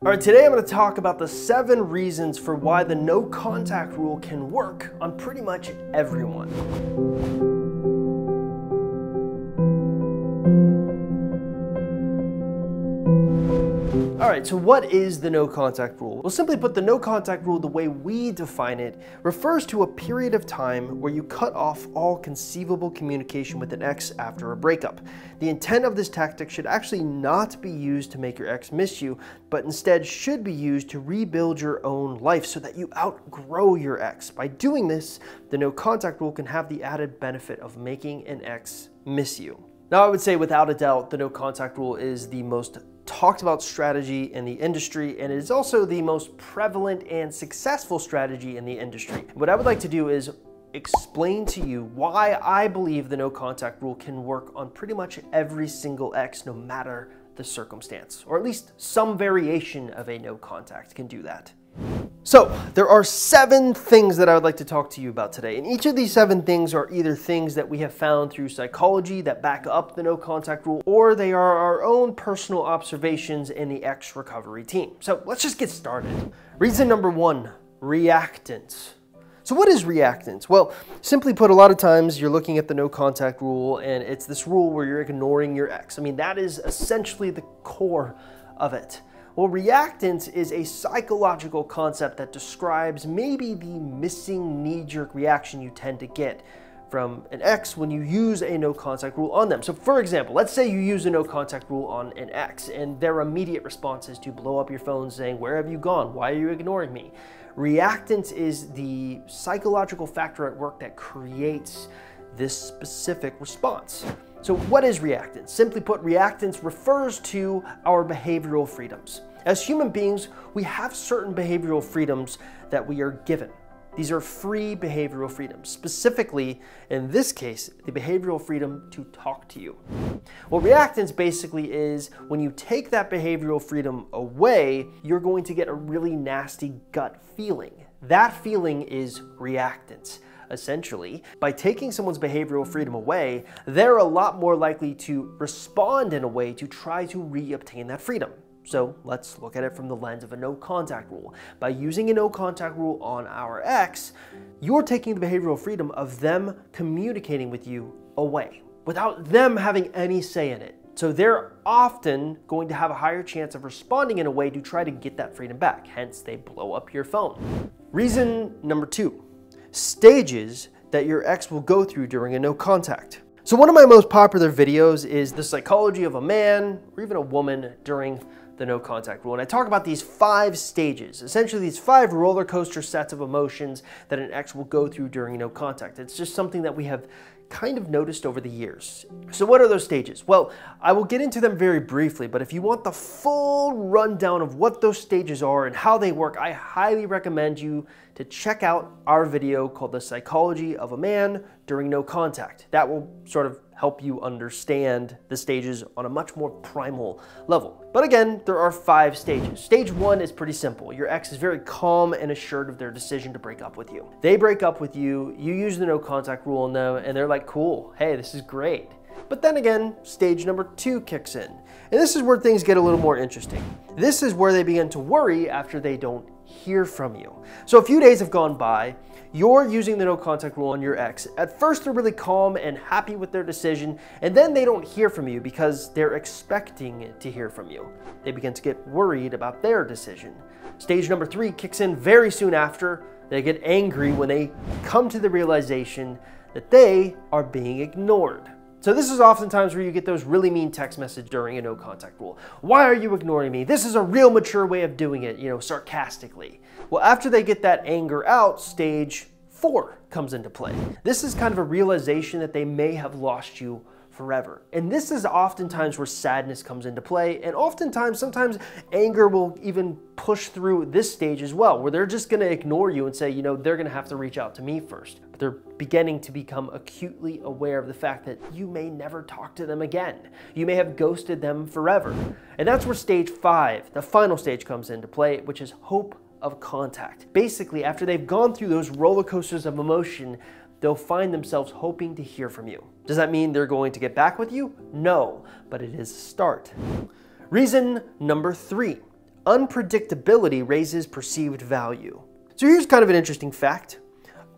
All right, today I'm going to talk about the 7 reasons for why the no contact rule can work on pretty much everyone. All right, so what is the no contact rule? Well, simply put, the no contact rule, the way we define it, refers to a period of time where you cut off all conceivable communication with an ex after a breakup. The intent of this tactic should actually not be used to make your ex miss you, but instead should be used to rebuild your own life so that you outgrow your ex. By doing this, the no contact rule can have the added benefit of making an ex miss you. Now, I would say without a doubt, the no contact rule is the most talked about strategy in the industry, and it is also the most prevalent and successful strategy in the industry. What I would like to do is explain to you why I believe the no contact rule can work on pretty much every single ex, no matter the circumstance, or at least some variation of a no contact can do that. So there are 7 things that I would like to talk to you about today, and each of these 7 things are either things that we have found through psychology that back up the no contact rule, or they are our own personal observations in the ex recovery team. So let's just get started. Reason number 1, reactance. So what is reactance? Well, simply put, a lot of times you're looking at the no contact rule, and it's this rule where you're ignoring your ex. I mean, that is essentially the core of it. Well, reactance is a psychological concept that describes maybe the missing knee-jerk reaction you tend to get from an ex when you use a no contact rule on them. So for example, let's say you use a no contact rule on an ex and their immediate response is to blow up your phone saying, "Where have you gone? Why are you ignoring me?" Reactance is the psychological factor at work that creates this specific response. So what is reactance? Simply put, reactance refers to our behavioral freedoms. As human beings, we have certain behavioral freedoms that we are given. These are free behavioral freedoms. Specifically, in this case, the behavioral freedom to talk to you. Well, reactance basically is when you take that behavioral freedom away, you're going to get a really nasty gut feeling. That feeling is reactance. Essentially, by taking someone's behavioral freedom away, they're a lot more likely to respond in a way to try to re-obtain that freedom. So let's look at it from the lens of a no contact rule. By using a no contact rule on our ex, you're taking the behavioral freedom of them communicating with you away without them having any say in it. So they're often going to have a higher chance of responding in a way to try to get that freedom back. Hence, they blow up your phone. Reason number 2. Stages that your ex will go through during a no contact. So one of my most popular videos is the psychology of a man or even a woman during the no contact rule. And I talk about these 5 stages, essentially these 5 roller coaster sets of emotions that an ex will go through during no contact. It's just something that we have kind of noticed over the years. So what are those stages? Well, I will get into them very briefly, but if you want the full rundown of what those stages are and how they work, I highly recommend you to check out our video called The Psychology of a Man During No Contact. That will sort of help you understand the stages on a much more primal level. But again, there are 5 stages. Stage 1 is pretty simple. Your ex is very calm and assured of their decision to break up with you. They break up with you, you use the no contact rule on them, and they're like, cool, hey, this is great. But then again, stage number 2 kicks in. And this is where things get a little more interesting. This is where they begin to worry after they don't hear from you. So a few days have gone by, you're using the no contact rule on your ex. At first, they're really calm and happy with their decision, and then they don't hear from you because they're expecting to hear from you. They begin to get worried about their decision. Stage number 3 kicks in very soon after. They get angry when they come to the realization that they are being ignored. So this is oftentimes where you get those really mean text messages during a no contact rule. Why are you ignoring me? This is a real mature way of doing it, sarcastically. Well, after they get that anger out, stage 4 comes into play. This is kind of a realization that they may have lost you forever. And this is oftentimes where sadness comes into play, and sometimes anger will even push through this stage as well, where they're just gonna ignore you and say, they're gonna have to reach out to me first. But they're beginning to become acutely aware of the fact that you may never talk to them again. You may have ghosted them forever. And that's where stage 5, the final stage, comes into play, which is hope of contact. Basically, after they've gone through those roller coasters of emotion, they'll find themselves hoping to hear from you. Does that mean they're going to get back with you? No, but it is a start. Reason number 3, unpredictability raises perceived value. So here's kind of an interesting fact.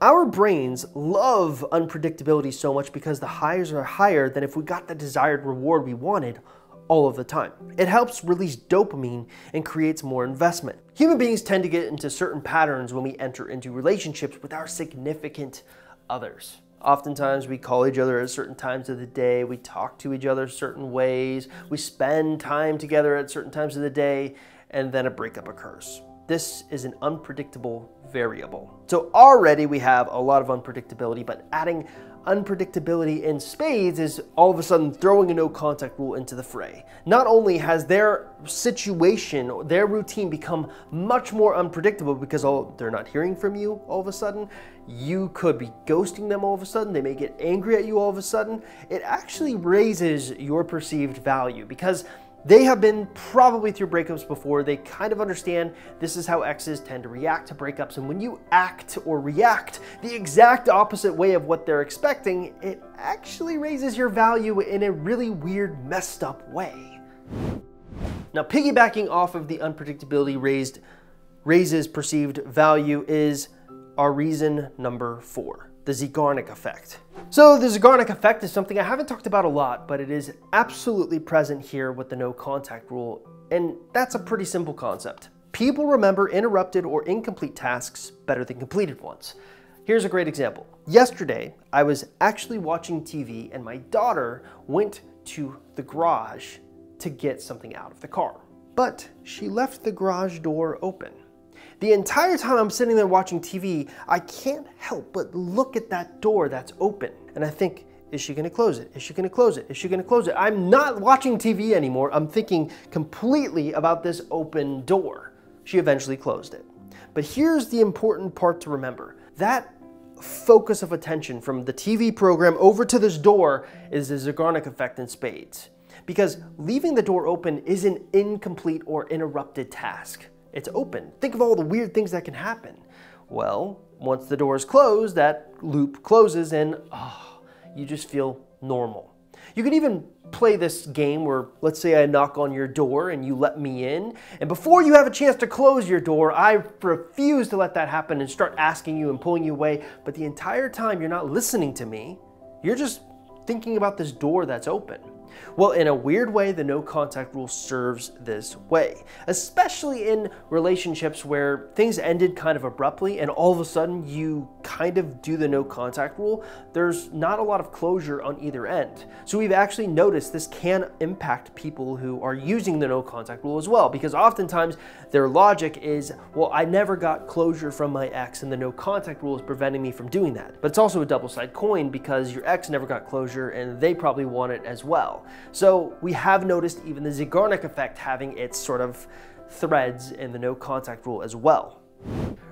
Our brains love unpredictability so much because the highs are higher than if we got the desired reward we wanted all of the time. It helps release dopamine and creates more investment. Human beings tend to get into certain patterns when we enter into relationships with our significant others. Oftentimes we call each other at certain times of the day, we talk to each other certain ways, we spend time together at certain times of the day, and then a breakup occurs. This is an unpredictable variable. So already we have a lot of unpredictability, but adding unpredictability in spades is all of a sudden throwing a no contact rule into the fray. Not only has their situation, their routine become much more unpredictable because they're not hearing from you all of a sudden, you could be ghosting them all of a sudden, they may get angry at you all of a sudden, it actually raises your perceived value because they have been probably through breakups before. They kind of understand this is how exes tend to react to breakups. And when you act or react the exact opposite way of what they're expecting, it actually raises your value in a really weird, messed up way. Now, piggybacking off of the unpredictability raises perceived value is our reason number 4. The Zeigarnik effect. So the Zeigarnik effect is something I haven't talked about a lot, but it is absolutely present here with the no contact rule, and that's a pretty simple concept. People remember interrupted or incomplete tasks better than completed ones. Here's a great example. Yesterday, I was actually watching TV and my daughter went to the garage to get something out of the car, but she left the garage door open. The entire time I'm sitting there watching TV, I can't help but look at that door that's open. And I think, is she gonna close it? Is she gonna close it? Is she gonna close it? I'm not watching TV anymore. I'm thinking completely about this open door. She eventually closed it. But here's the important part to remember. That focus of attention from the TV program over to this door is the Zeigarnik effect in spades. Because leaving the door open is an incomplete or interrupted task. It's open. Think of all the weird things that can happen. Well, once the door is closed, that loop closes and you just feel normal. You can even play this game where, let's say I knock on your door and you let me in, and before you have a chance to close your door, I refuse to let that happen and start asking you and pulling you away, but the entire time you're not listening to me, you're just thinking about this door that's open. Well, in a weird way, the no contact rule serves this way, especially in relationships where things ended kind of abruptly and all of a sudden you kind of do the no contact rule. There's not a lot of closure on either end. So we've actually noticed this can impact people who are using the no contact rule as well, because oftentimes their logic is, well, I never got closure from my ex and the no contact rule is preventing me from doing that. But it's also a double-sided coin because your ex never got closure and they probably want it as well. So we have noticed even the Zeigarnik effect having its sort of threads in the no contact rule as well.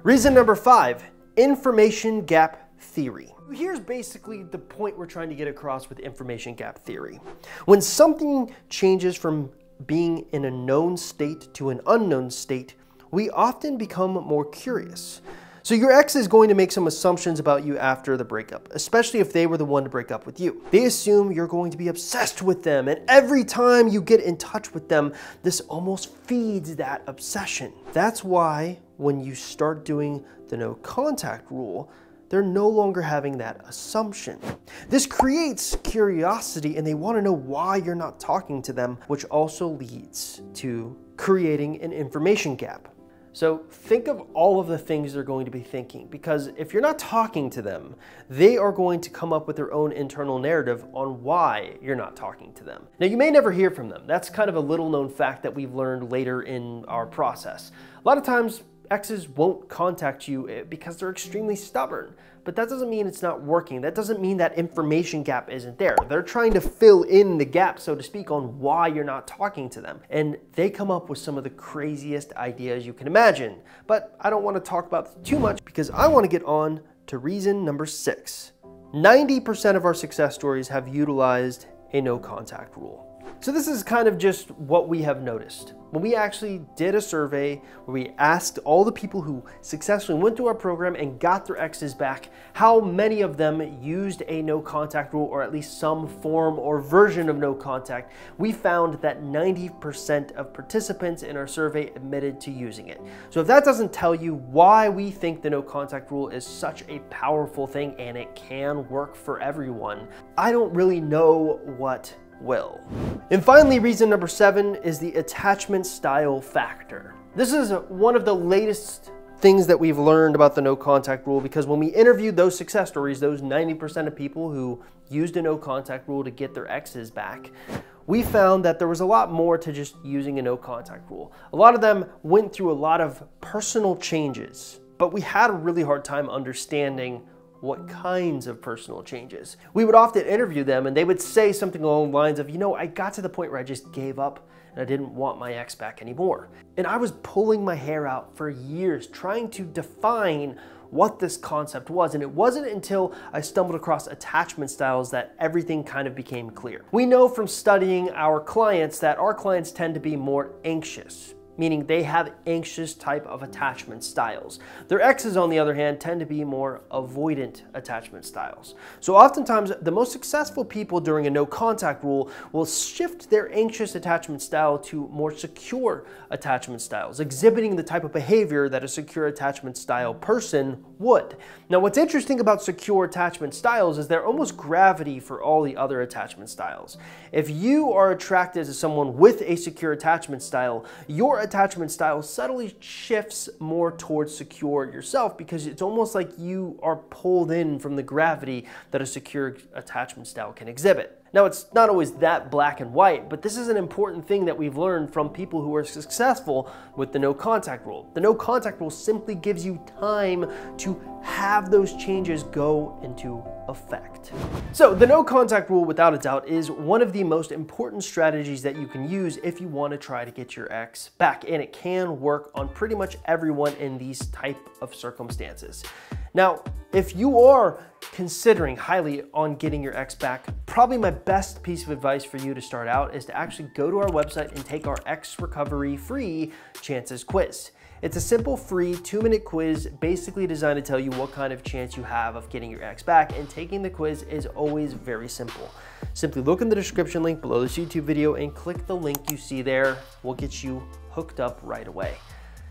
Reason number 5, information gap theory. Here's basically the point we're trying to get across with information gap theory. When something changes from being in a known state to an unknown state, we often become more curious. So your ex is going to make some assumptions about you after the breakup, especially if they were the one to break up with you. They assume you're going to be obsessed with them, and every time you get in touch with them, this almost feeds that obsession. That's why when you start doing the no contact rule, they're no longer having that assumption. This creates curiosity and they want to know why you're not talking to them, which also leads to creating an information gap. So think of all of the things they're going to be thinking, because if you're not talking to them, they are going to come up with their own internal narrative on why you're not talking to them. Now, you may never hear from them. That's kind of a little known fact that we've learned later in our process. A lot of times, exes won't contact you because they're extremely stubborn, but that doesn't mean it's not working. That doesn't mean that information gap isn't there. They're trying to fill in the gap, so to speak, on why you're not talking to them. And they come up with some of the craziest ideas you can imagine. But I don't want to talk about this too much because I want to get on to reason number 6. 90% of our success stories have utilized a no contact rule. So this is kind of just what we have noticed. When we actually did a survey where we asked all the people who successfully went through our program and got their exes back, how many of them used a no contact rule or at least some form or version of no contact, we found that 90% of participants in our survey admitted to using it. So if that doesn't tell you why we think the no contact rule is such a powerful thing and it can work for everyone, I don't really know what will. And finally, reason number 7 is the attachment style factor. This is one of the latest things that we've learned about the no contact rule, because when we interviewed those success stories, those 90% of people who used a no contact rule to get their exes back, we found that there was a lot more to just using a no contact rule. A lot of them went through a lot of personal changes, but we had a really hard time understanding what kinds of personal changes. We would often interview them and they would say something along the lines of, I got to the point where I just gave up and I didn't want my ex back anymore. And I was pulling my hair out for years trying to define what this concept was, and it wasn't until I stumbled across attachment styles that everything kind of became clear. We know from studying our clients that our clients tend to be more anxious, meaning they have anxious type of attachment styles. Their exes, on the other hand, tend to be more avoidant attachment styles. So oftentimes, the most successful people during a no contact rule will shift their anxious attachment style to more secure attachment styles, exhibiting the type of behavior that a secure attachment style person would. Now, what's interesting about secure attachment styles is they're almost gravity for all the other attachment styles. If you are attracted to someone with a secure attachment style, your attachment style subtly shifts more towards secure yourself, because it's almost like you are pulled in from the gravity that a secure attachment style can exhibit. Now, it's not always that black and white, but this is an important thing that we've learned from people who are successful with the no contact rule. The no contact rule simply gives you time to have those changes go into effect. So the no contact rule, without a doubt, is one of the most important strategies that you can use if you want to try to get your ex back, and it can work on pretty much everyone in these type of circumstances. Now, if you are considering highly on getting your ex back, probably my best piece of advice for you to start out is to actually go to our website and take our Ex Recovery free Chances quiz. It's a simple free 2-minute quiz basically designed to tell you what kind of chance you have of getting your ex back, and taking the quiz is always very simple. Simply look in the description link below this YouTube video and click the link you see there. We'll get you hooked up right away.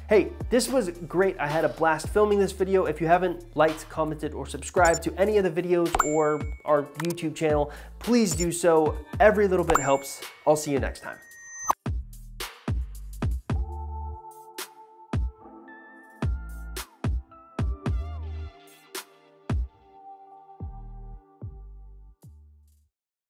Hey, this was great. I had a blast filming this video. If you haven't liked, commented, or subscribed to any of the videos or our YouTube channel, please do so. Every little bit helps. I'll see you next time.